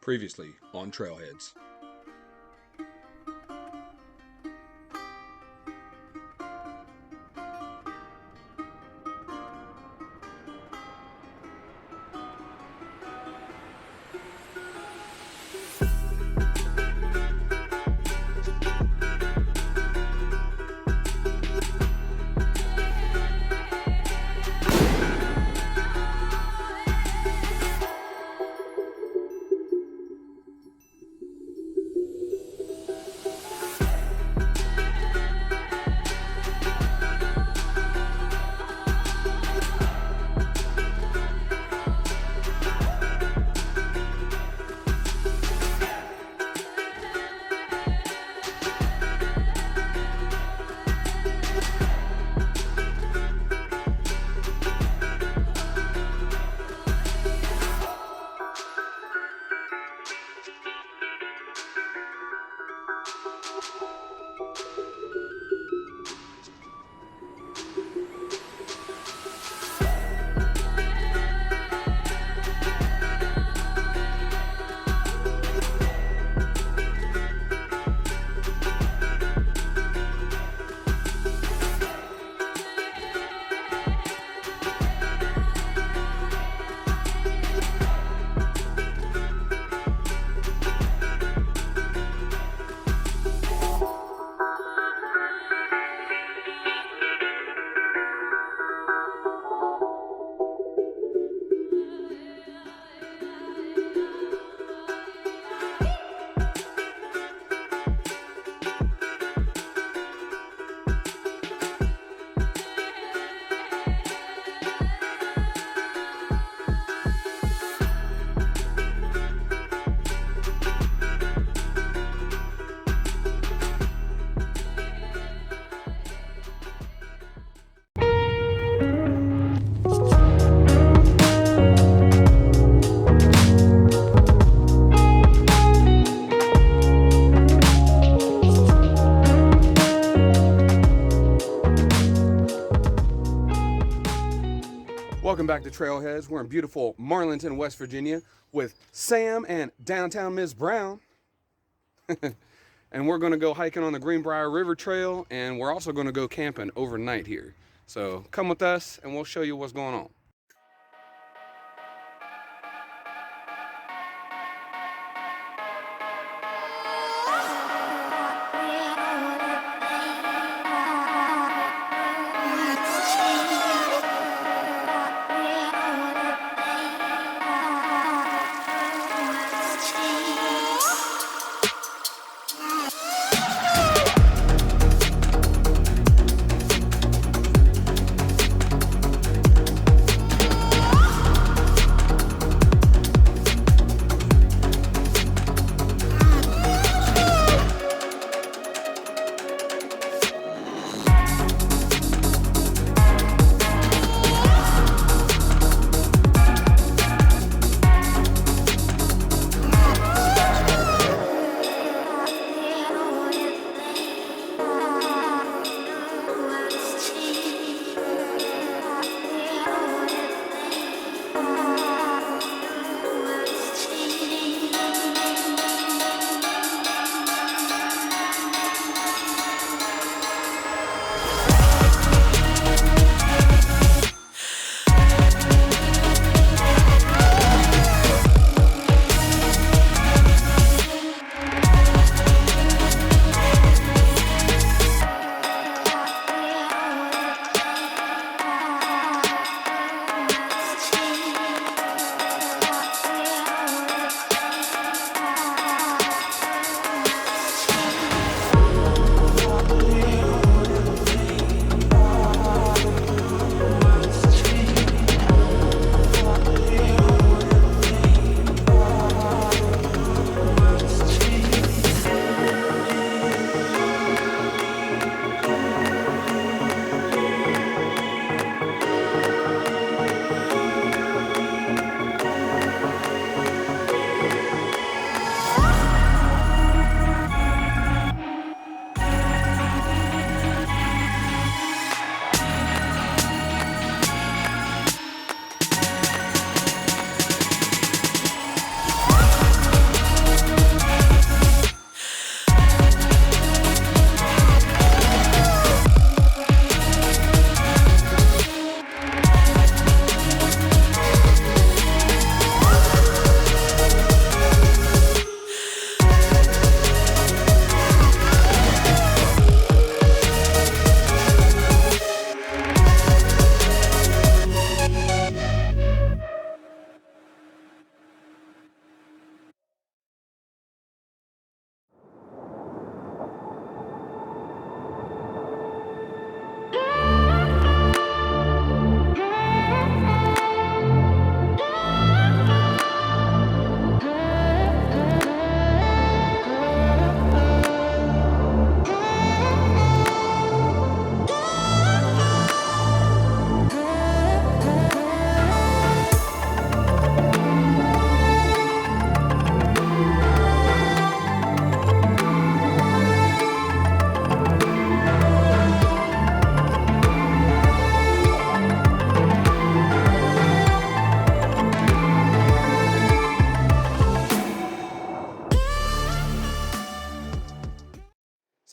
Previously on Trailheads. Welcome back to Trailheads. We're in beautiful Marlinton, West Virginia with Sam and downtown Miss Brown. And we're going to go hiking on the Briar River Trail, and we're also going to go camping overnight here. So come with us and we'll show you what's going on.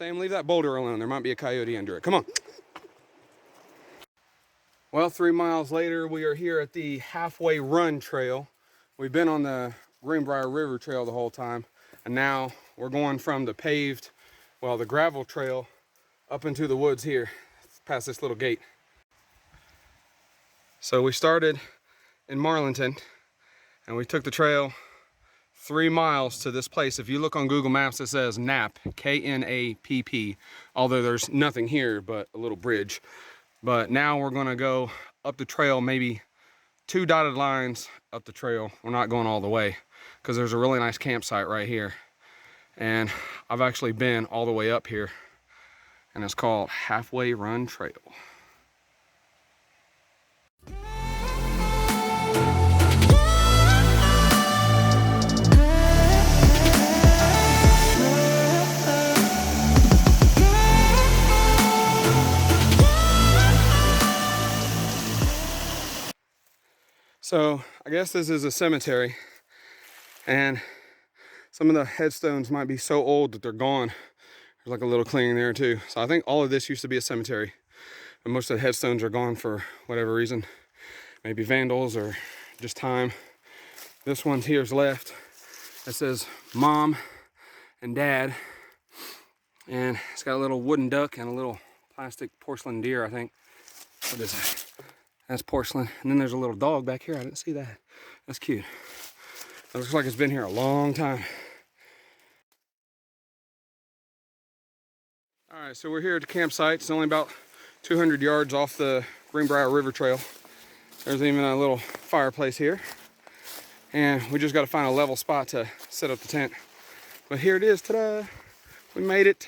Sam, leave that boulder alone. There might be a coyote under it. Come on. Well, 3 miles later, we are here at the Halfway Run Trail. We've been on the Briar River Trail the whole time, and now we're going from the paved, well, the gravel trail up into the woods here, past this little gate. So we started in Marlinton, and we took the trail 3 miles to this place. If you look on Google Maps, it says Knapp, K-N-A-P-P, although there's nothing here but a little bridge. But now we're gonna go up the trail, maybe 2 dotted lines up the trail. We're not going all the way because there's a really nice campsite right here. And I've actually been all the way up here, and it's called Halfway Run Trail. So I guess this is a cemetery, and some of the headstones might be so old that they're gone. There's like a little clearing there too. So I think all of this used to be a cemetery, but most of the headstones are gone for whatever reason. Maybe vandals or just time. This one here is left. It says Mom and Dad, and it's got a little wooden duck and a little plastic porcelain deer, I think. What is that? That's porcelain. And then there's a little dog back here. I didn't see that. That's cute. It looks like it's been here a long time. All right, so we're here at the campsite. It's only about 200 yards off the Briar River Trail. There's even a little fireplace here. And we just got to find a level spot to set up the tent. But here it is, ta-da! We made it.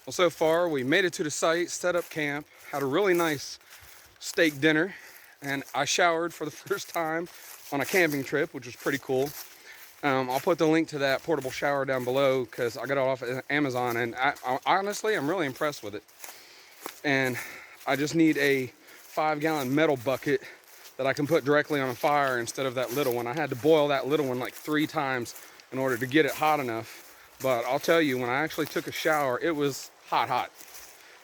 Well, so far we made it to the site, set up camp, had a really nice steak dinner, and I showered for the first time on a camping trip, which was pretty cool. I'll put the link to that portable shower down below because I got it off Amazon, and honestly, I'm really impressed with it. And I just need a 5-gallon metal bucket that I can put directly on a fire instead of that little one. I had to boil that little one like 3 times in order to get it hot enough. But I'll tell you, when I actually took a shower, it was hot.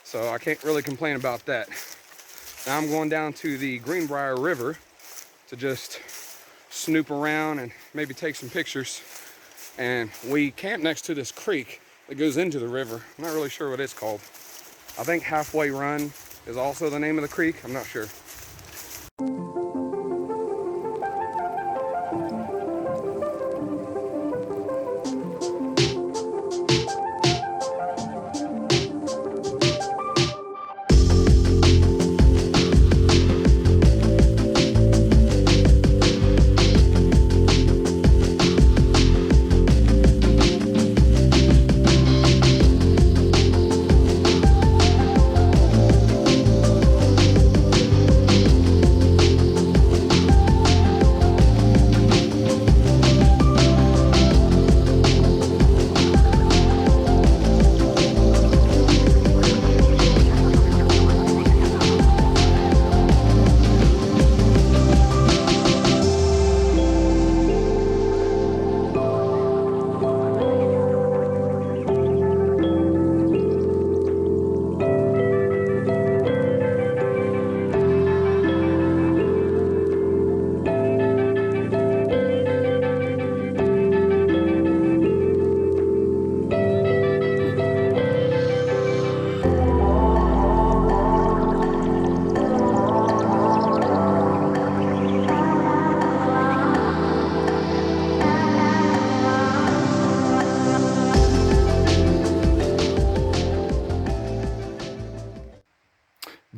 So I can't really complain about that. Now I'm going down to the Briar River to just snoop around and maybe take some pictures. And we camp next to this creek that goes into the river. I'm not really sure what it's called. I think Halfway Run is also the name of the creek. I'm not sure.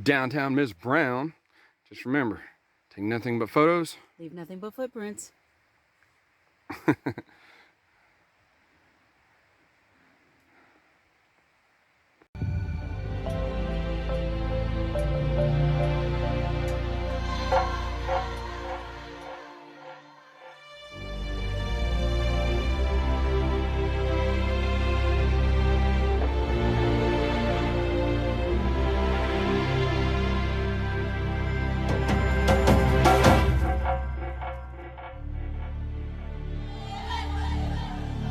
Downtown Miss Brown. Just remember, take nothing but photos. Leave nothing but footprints.